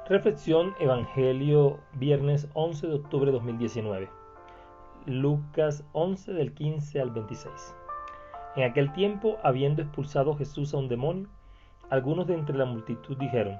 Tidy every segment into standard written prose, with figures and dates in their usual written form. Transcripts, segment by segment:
Reflexión Evangelio, viernes 11 de octubre de 2019. Lucas 11 del 15 al 26. En aquel tiempo, habiendo expulsado Jesús a un demonio, algunos de entre la multitud dijeron: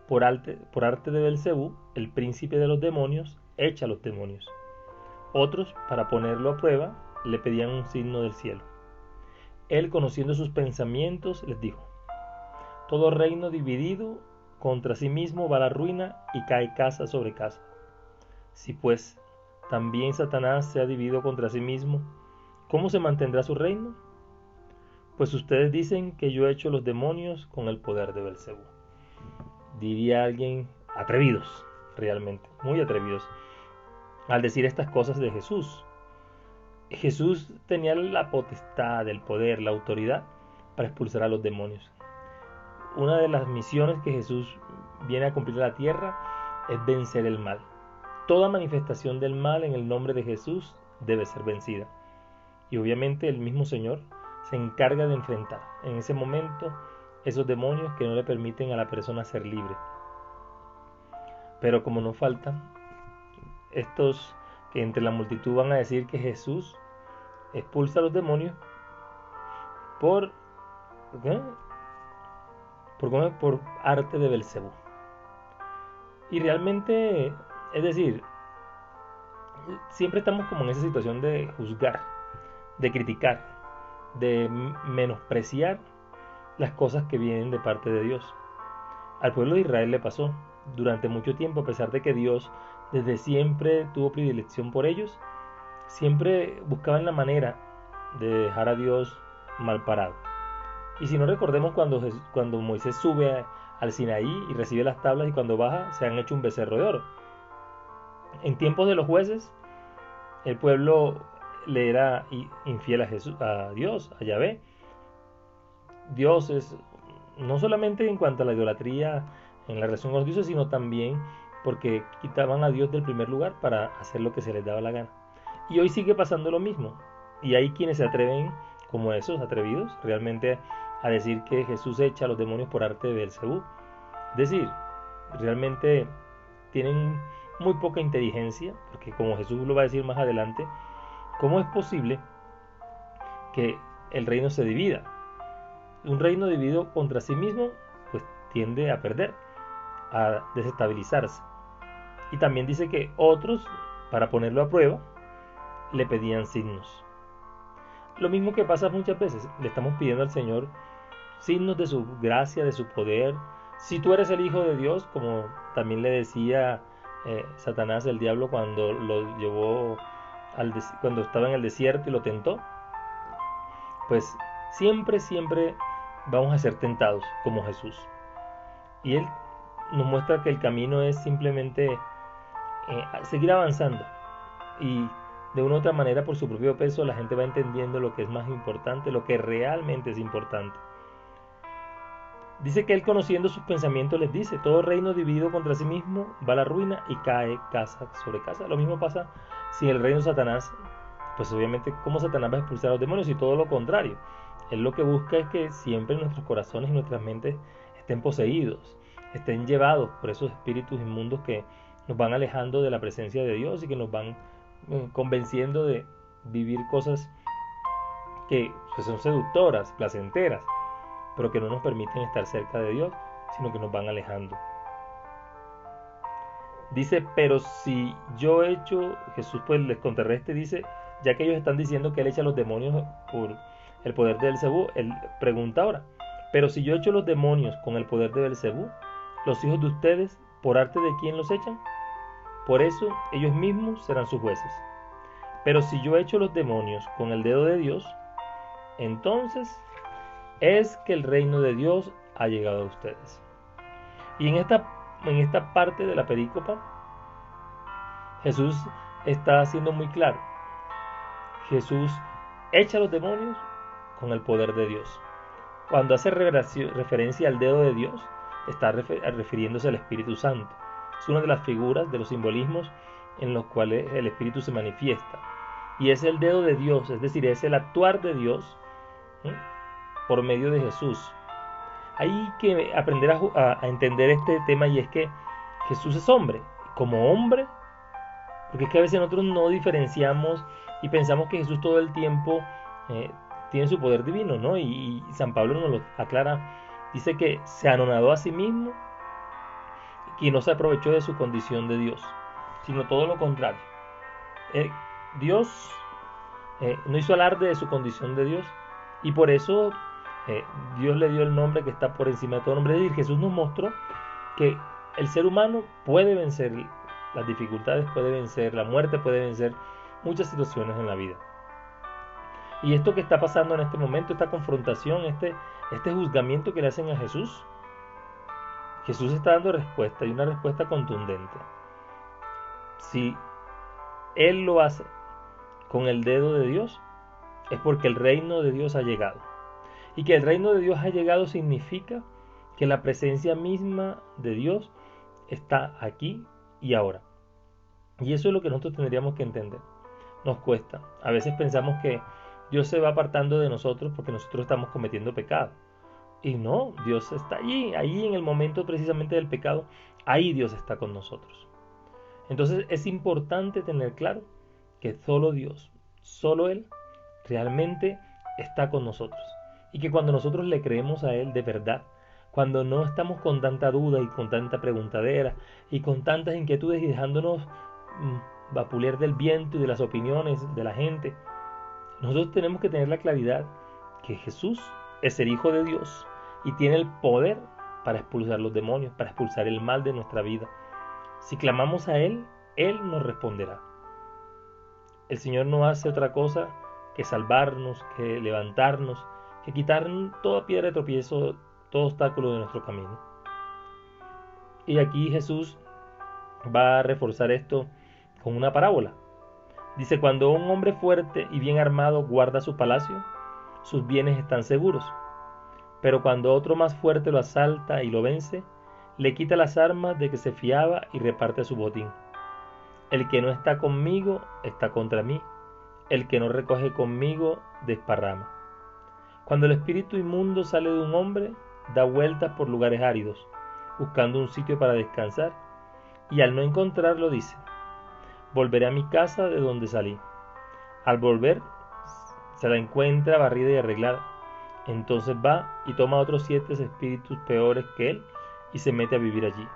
por arte de Belcebú, el príncipe de los demonios, echa a los demonios. Otros, para ponerlo a prueba, le pedían un signo del cielo. Él, conociendo sus pensamientos, les dijo: todo reino dividido contra sí mismo va a la ruina y cae casa sobre casa. Si pues también Satanás se ha dividido contra sí mismo, ¿cómo se mantendrá su reino? Pues ustedes dicen que yo he hecho los demonios con el poder de Belcebú. Diría alguien: atrevidos, realmente, muy atrevidos, al decir estas cosas de Jesús. Jesús tenía la potestad, el poder, la autoridad para expulsar a los demonios. Una de las misiones que Jesús viene a cumplir a la tierra es vencer el mal. Toda manifestación del mal en el nombre de Jesús debe ser vencida. Y obviamente el mismo Señor se encarga de enfrentar en ese momento esos demonios que no le permiten a la persona ser libre. Pero como no faltan estos que entre la multitud van a decir que Jesús expulsa a los demonios por arte de Belcebú. Y realmente, es decir, siempre estamos como en esa situación de juzgar, de criticar, de menospreciar las cosas que vienen de parte de Dios. Al pueblo de Israel le pasó durante mucho tiempo, a pesar de que Dios desde siempre tuvo predilección por ellos, siempre buscaban la manera de dejar a Dios mal parado. Y si no, recordemos cuando Moisés sube al Sinaí y recibe las tablas, y cuando baja se han hecho un becerro de oro. En tiempos de los jueces, el pueblo le era infiel a Dios, a Yahvé. Dios es no solamente en cuanto a la idolatría en la relación con los dioses, sino también porque quitaban a Dios del primer lugar para hacer lo que se les daba la gana. Y hoy sigue pasando lo mismo. Y hay quienes se atreven, como esos atrevidos, realmente a decir que Jesús echa a los demonios por arte de Belcebú. Es decir, realmente tienen muy poca inteligencia, porque como Jesús lo va a decir más adelante, ¿cómo es posible que el reino se divida? Un reino dividido contra sí mismo, pues tiende a perder, a desestabilizarse. Y también dice que otros, para ponerlo a prueba, le pedían signos. Lo mismo que pasa muchas veces, le estamos pidiendo al Señor signos de su gracia, de su poder. Si tú eres el Hijo de Dios, como también le decía Satanás, el diablo, cuando lo llevó cuando estaba en el desierto y lo tentó, pues siempre vamos a ser tentados como Jesús. Y Él nos muestra que el camino es simplemente seguir avanzando, y de una u otra manera, por su propio peso, la gente va entendiendo lo que es más importante, lo que realmente es importante. Dice que Él, conociendo sus pensamientos, les dice: todo reino dividido contra sí mismo va a la ruina y cae casa sobre casa. Lo mismo pasa si el reino de Satanás, pues obviamente, ¿cómo Satanás va a expulsar a los demonios? Y todo lo contrario. Él lo que busca es que siempre nuestros corazones y nuestras mentes estén poseídos, estén llevados por esos espíritus inmundos que nos van alejando de la presencia de Dios y que nos van convenciendo de vivir cosas que pues, son seductoras, placenteras, pero que no nos permiten estar cerca de Dios, sino que nos van alejando. Dice: pero si yo he hecho, Jesús pues les contrarresta y dice, ya que ellos están diciendo que Él echa a los demonios por el poder de Belcebú, Él pregunta ahora: pero si yo echo los demonios con el poder de Belcebú, los hijos de ustedes, ¿por arte de quién los echan? Por eso ellos mismos serán sus jueces. Pero si yo echo los demonios con el dedo de Dios, entonces es que el reino de Dios ha llegado a ustedes. Y en esta parte de la perícopa, Jesús está haciendo muy claro: Jesús echa a los demonios con el poder de Dios. Cuando hace referencia al dedo de Dios, está refiriéndose al Espíritu Santo. Es una de las figuras, de los simbolismos en los cuales el Espíritu se manifiesta. Y es el dedo de Dios, es decir, es el actuar de Dios por medio de Jesús. hay que aprender a entender este tema, y es que Jesús es hombre. Como hombre, porque es que a veces nosotros no diferenciamos y pensamos que Jesús todo el tiempo eh, tiene su poder divino, ¿no? Y San Pablo nos lo aclara. Dice que se anonadó a sí mismo y no se aprovechó de su condición de Dios, sino todo lo contrario. Eh, Dios no hizo alarde de su condición de Dios, y por eso Dios le dio el nombre que está por encima de todo nombre. Es decir, Jesús nos mostró que el ser humano puede vencer las dificultades, puede vencer la muerte, puede vencer muchas situaciones en la vida. Y esto que está pasando en este momento, esta confrontación, este juzgamiento que le hacen a Jesús, Jesús está dando respuesta, y una respuesta contundente. Si Él lo hace con el dedo de Dios, es porque el reino de Dios ha llegado. Y que el reino de Dios ha llegado significa que la presencia misma de Dios está aquí y ahora. Y eso es lo que nosotros tendríamos que entender. Nos cuesta. A veces pensamos que Dios se va apartando de nosotros porque nosotros estamos cometiendo pecado. Y no, Dios está allí, ahí en el momento precisamente del pecado, ahí Dios está con nosotros. Entonces es importante tener claro que solo Dios, solo Él, realmente está con nosotros. Y que cuando nosotros le creemos a Él de verdad, cuando no estamos con tanta duda y con tanta preguntadera y con tantas inquietudes y dejándonos vapulear del viento y de las opiniones de la gente, nosotros tenemos que tener la claridad que Jesús es el Hijo de Dios y tiene el poder para expulsar los demonios, para expulsar el mal de nuestra vida. Si clamamos a Él, Él nos responderá. El Señor no hace otra cosa que salvarnos, que levantarnos, que quitar toda piedra de tropiezo, todo obstáculo de nuestro camino. Y aquí Jesús va a reforzar esto con una parábola. Dice: cuando un hombre fuerte y bien armado guarda su palacio, sus bienes están seguros. Pero cuando otro más fuerte lo asalta y lo vence, le quita las armas de que se fiaba y reparte su botín. El que no está conmigo está contra mí. El que no recoge conmigo desparrama. Cuando el espíritu inmundo sale de un hombre, da vueltas por lugares áridos, buscando un sitio para descansar, y al no encontrarlo dice: volveré a mi casa de donde salí. Al volver, se la encuentra barrida y arreglada. Entonces va y toma otros 7 espíritus peores que él y se mete a vivir allí.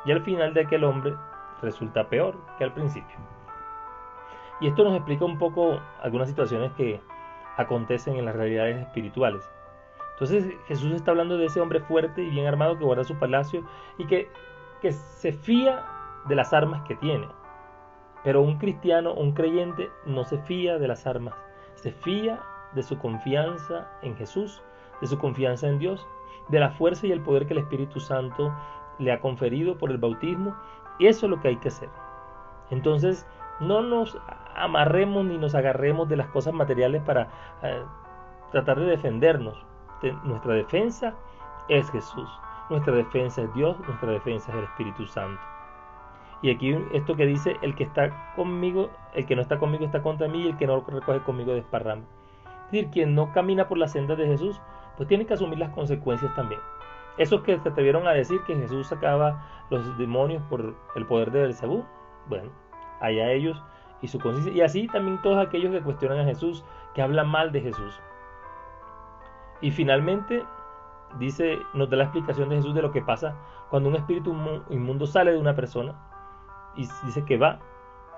Y al final de aquel hombre resulta peor que al principio. Y esto nos explica un poco algunas situaciones que acontecen en las realidades espirituales. Entonces Jesús está hablando de ese hombre fuerte y bien armado que guarda su palacio y que se fía de las armas que tiene. Pero un cristiano, un creyente, no se fía de las armas, se fía de su confianza en Jesús, de su confianza en Dios, de la fuerza y el poder que el Espíritu Santo le ha conferido por el bautismo. Y eso es lo que hay que hacer. Entonces, no nos amarremos ni nos agarremos de las cosas materiales para tratar de defendernos. Nuestra defensa es Jesús, nuestra defensa es Dios, nuestra defensa es el Espíritu Santo. Y aquí esto que dice: el que está conmigo, el que no está conmigo está contra mí, y el que no recoge conmigo desparrama. Es decir, quien no camina por las sendas de Jesús, pues tiene que asumir las consecuencias también. Esos que se atrevieron a decir que Jesús sacaba los demonios por el poder de Beelzebú, bueno, allá ellos y su conciencia. Y así también todos aquellos que cuestionan a Jesús, que hablan mal de Jesús. Y finalmente nos da la explicación de Jesús de lo que pasa cuando un espíritu inmundo sale de una persona, y dice que va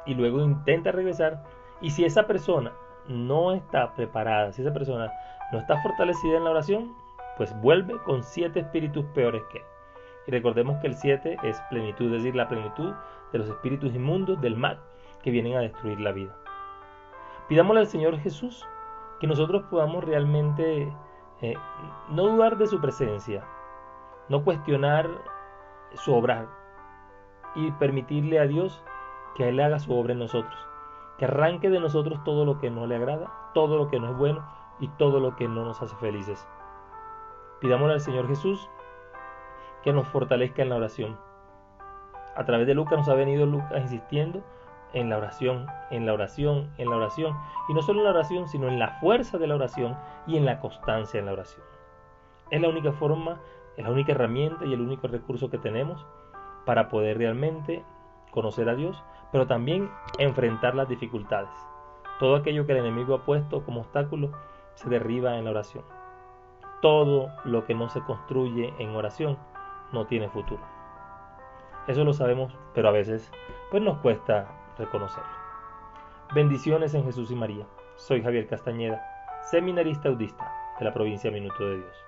y luego intenta regresar. Y si esa persona no está preparada, si esa persona no está fortalecida en la oración, pues vuelve con 7 espíritus peores que él. Y recordemos que el 7 es plenitud, es decir, la plenitud de los espíritus inmundos del mal que vienen a destruir la vida. Pidámosle al Señor Jesús que nosotros podamos realmente no dudar de su presencia, no cuestionar su obrar, y permitirle a Dios que Él haga su obra en nosotros, que arranque de nosotros todo lo que no le agrada, todo lo que no es bueno y todo lo que no nos hace felices. Pidámosle al Señor Jesús que nos fortalezca en la oración. A través de Lucas nos ha venido Lucas insistiendo en la oración, en la oración, en la oración, y no solo en la oración, sino en la fuerza de la oración y en la constancia en la oración. Es la única forma, es la única herramienta y el único recurso que tenemos para poder realmente conocer a Dios, pero también enfrentar las dificultades. Todo aquello que el enemigo ha puesto como obstáculo se derriba en la oración. Todo lo que no se construye en oración no tiene futuro. Eso lo sabemos, pero a veces pues nos cuesta reconocerlo. Bendiciones en Jesús y María. Soy Javier Castañeda, seminarista audista de la provincia Minuto de Dios.